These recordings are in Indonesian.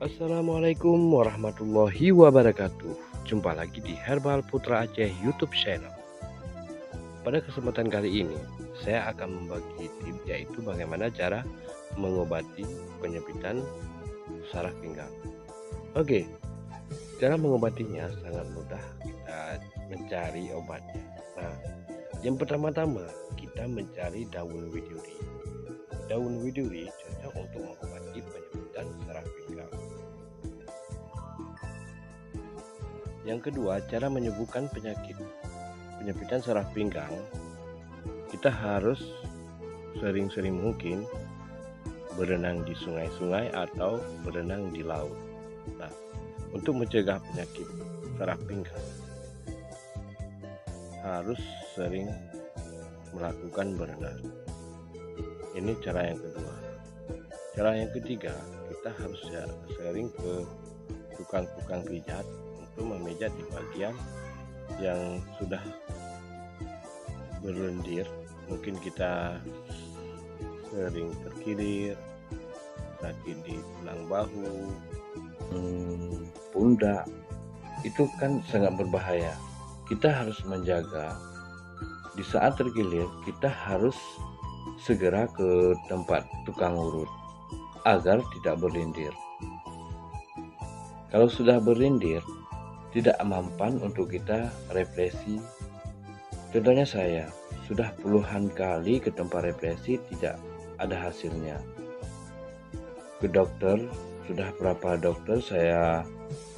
Assalamualaikum warahmatullahi wabarakatuh. Jumpa lagi di Herbal Putra Aceh YouTube channel. Pada kesempatan kali ini saya akan membagi tips, yaitu bagaimana cara mengobati penyempitan saraf pinggang. Oke, cara mengobatinya sangat mudah. Kita mencari obatnya. Nah, yang pertama-tama kita mencari daun widuri. Daun widuri cocok untuk mengobati penyempitan saraf pinggang. Yang kedua, cara menyembuhkan penyempitan saraf pinggang. Kita harus sering-sering mungkin berenang di sungai-sungai atau berenang di laut. Nah, untuk mencegah penyakit saraf pinggang harus sering melakukan berenang. Ini cara yang kedua. Cara yang ketiga, kita harus sering ke tukang pijat untuk memijat di bagian yang sudah berlendir. Mungkin kita sering terkilir, sakit di tulang bahu, pundak, itu kan sangat berbahaya. Kita harus menjaga. Di saat terkilir, kita harus segera ke tempat tukang urut agar tidak berlindir. Kalau sudah berlindir, tidak mempan untuk kita represi. Contohnya saya sudah puluhan kali ke tempat represi, tidak ada hasilnya. Ke dokter, sudah berapa dokter saya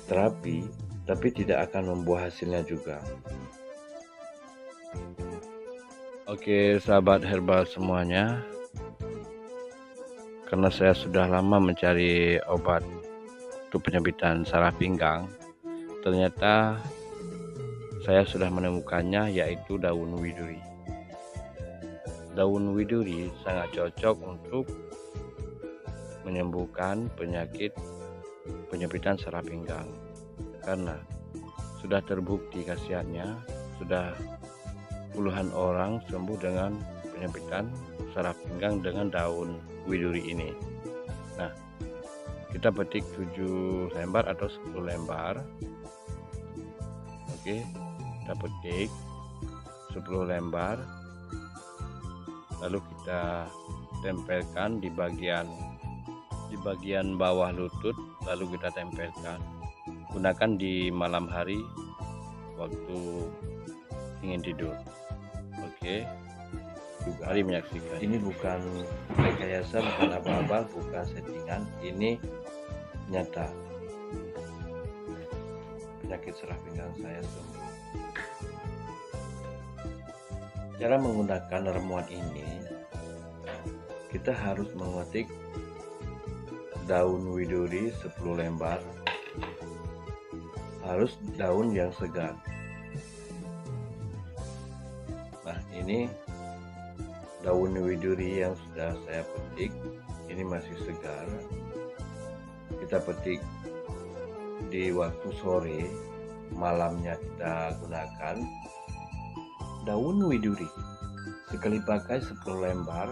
terapi, tapi tidak akan membuah hasilnya juga. Oke, sahabat herbal semuanya, karena saya sudah lama mencari obat untuk penyempitan saraf pinggang, ternyata saya sudah menemukannya, yaitu daun widuri. Daun widuri sangat cocok untuk menyembuhkan penyakit penyempitan saraf pinggang, karena sudah terbukti khasiatnya. Sudah puluhan orang sembuh dengan penyempitan saraf pinggang dengan daun widuri ini. Nah, kita petik 7 lembar atau 10 lembar. Oke, kita petik 10 lembar, lalu kita tempelkan di bagian bawah lutut, lalu kita tempelkan. Gunakan di malam hari waktu ingin tidur. Oke, mari menyaksikan. Ini bukan rekayasa, bukan apa-apa, bukan settingan, ini nyata. Penyakit saraf pinggang saya sembuh. Cara menggunakan ramuan ini, kita harus memetik daun widuri 10 lembar, harus daun yang segar. Nah, ini daun widuri yang sudah saya petik, ini masih segar. Kita petik di waktu sore, malamnya kita gunakan. Daun widuri sekali pakai 10 lembar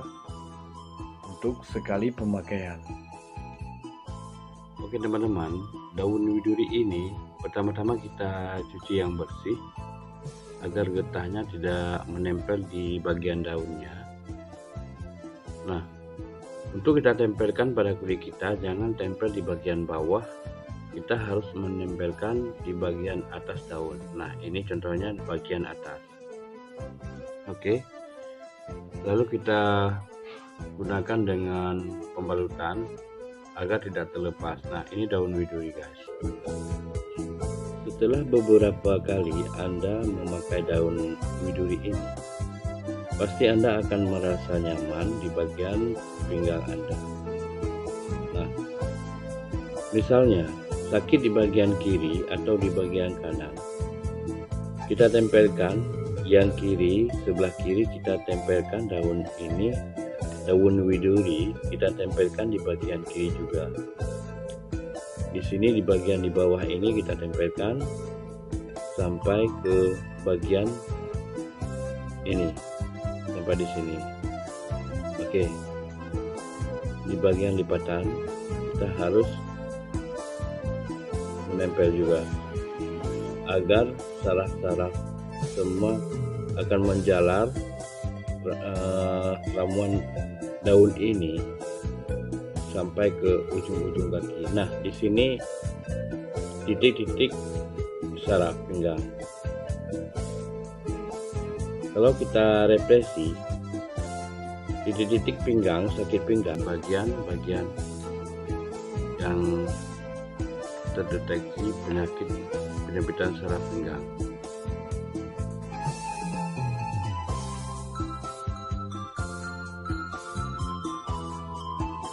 untuk sekali pemakaian. Oke teman-teman, daun widuri ini pertama-tama kita cuci yang bersih agar getahnya tidak menempel di bagian daunnya. Nah, untuk kita tempelkan pada kulit kita, jangan tempel di bagian bawah, kita harus menempelkan di bagian atas daun. Nah, ini contohnya di bagian atas. Oke, lalu kita gunakan dengan pembalutan agar tidak terlepas. Nah, ini daun widuri guys. Setelah beberapa kali Anda memakai daun widuri ini, pasti Anda akan merasa nyaman di bagian pinggang Anda. Nah, misalnya sakit di bagian kiri atau di bagian kanan, kita tempelkan yang kiri, sebelah kiri kita tempelkan daun ini, daun widuri kita tempelkan di bagian kiri juga. Di sini di bagian di bawah ini kita tempelkan sampai ke bagian ini, sampai di sini. Oke, di bagian lipatan kita harus menempel juga agar saraf-saraf semua akan menjalar ramuan daun ini sampai ke ujung-ujung kaki. Nah, di sini titik-titik saraf pinggang. Kalau kita represi titik-titik pinggang, sakit pinggang, bagian-bagian yang terdeteksi penyempitan saraf pinggang.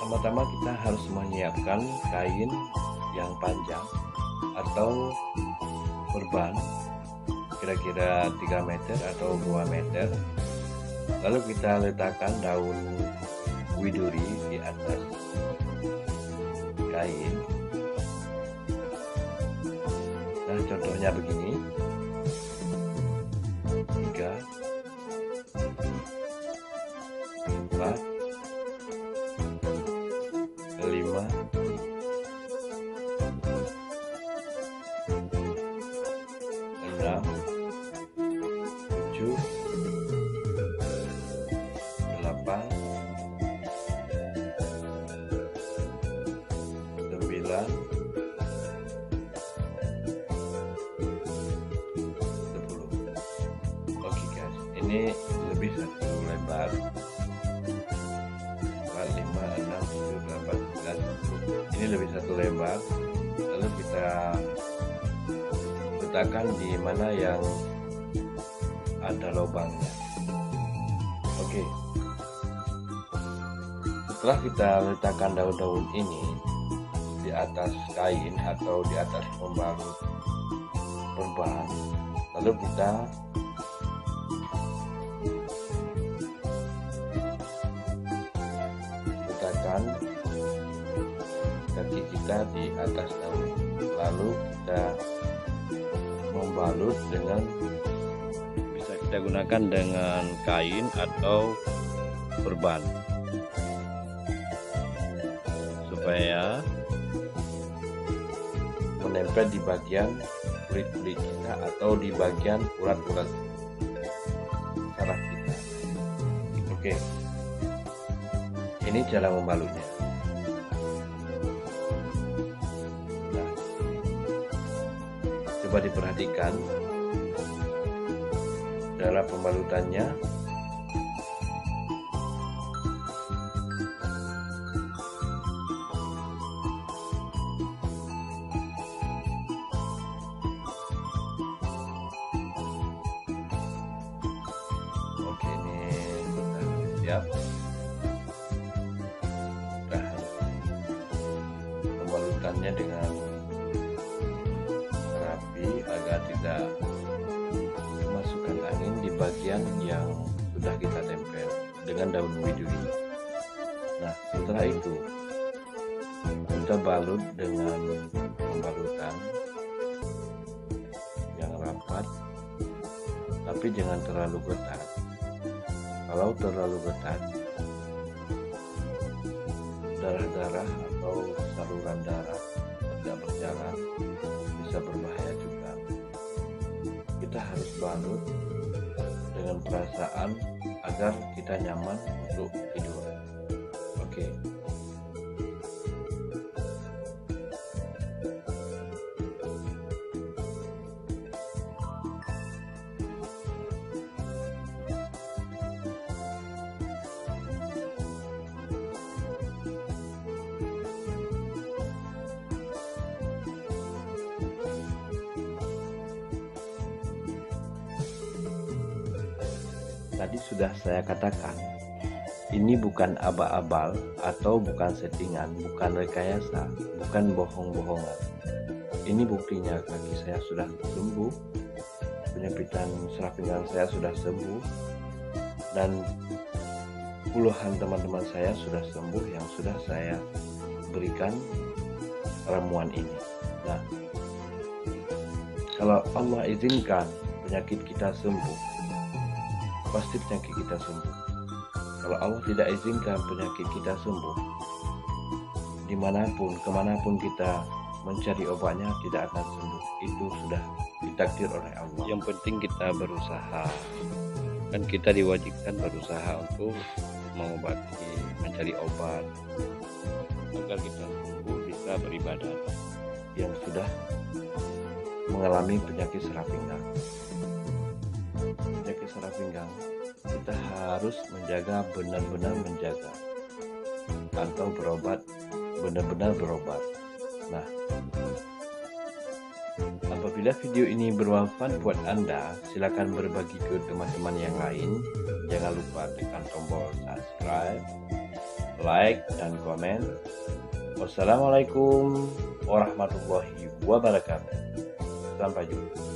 Pertama-tama kita harus menyiapkan kain yang panjang atau perban kira-kira 3 meter atau 2 meter. Lalu kita letakkan daun widuri di atas kain. Nah, contohnya begini. 3, 4, 5, 6, 7, 8, 9, 10. Oke guys, ini lebih satu lembar. 4, 5, 6, 7, 8, 9, 10. Ini lebih satu lembar. Lalu kita letakkan di mana yang ada lubangnya. Oke. Setelah kita letakkan daun-daun ini di atas kain atau di atas pembalut perban, lalu kita letakkan kaki kita di atas daun, lalu kita membalut dengan, bisa kita gunakan dengan kain atau perban supaya menempel di bagian kulit-kulit kita atau di bagian urat-urat saraf kita. Oke, ini cara membalutnya. Nah, coba diperhatikan cara pembalutannya. Oke, ini sudah siap. Pembalutannya dengan rapi agar tidak memasukkan angin di bagian yang sudah kita tempel dengan daun widuri. Nah, setelah itu kita balut dengan pembalutan yang rapat, tapi jangan terlalu ketat. Kalau terlalu ketat, darah-darah atau saluran darah tidak berjalan, bisa berbahaya juga. Kita harus balut dengan perasaan agar kita nyaman untuk tidur. Oke. Tadi sudah saya katakan, ini bukan abal-abal atau bukan settingan, bukan rekayasa, bukan bohong-bohongan. Ini buktinya kaki saya sudah sembuh, penyempitan saraf pinggang saya sudah sembuh, dan puluhan teman-teman saya sudah sembuh yang sudah saya berikan ramuan ini. Nah, kalau Allah izinkan penyakit kita sembuh, pasti penyakit kita sembuh. Kalau Allah tidak izinkan penyakit kita sembuh, dimanapun, kemanapun kita mencari obatnya tidak akan sembuh. Itu sudah ditakdir oleh Allah. Yang penting kita berusaha. Kan kita diwajibkan berusaha untuk mengobati, mencari obat agar kita sembuh, bisa beribadah. Yang sudah mengalami penyakit saraf pinggang, kita harus menjaga, benar-benar menjaga, atau berobat, benar-benar berobat. Nah, apabila video ini bermanfaat buat Anda, silakan berbagi ke teman-teman yang lain. Jangan lupa tekan tombol subscribe, like, dan komen. Wassalamualaikum warahmatullahi wabarakatuh. Sampai jumpa.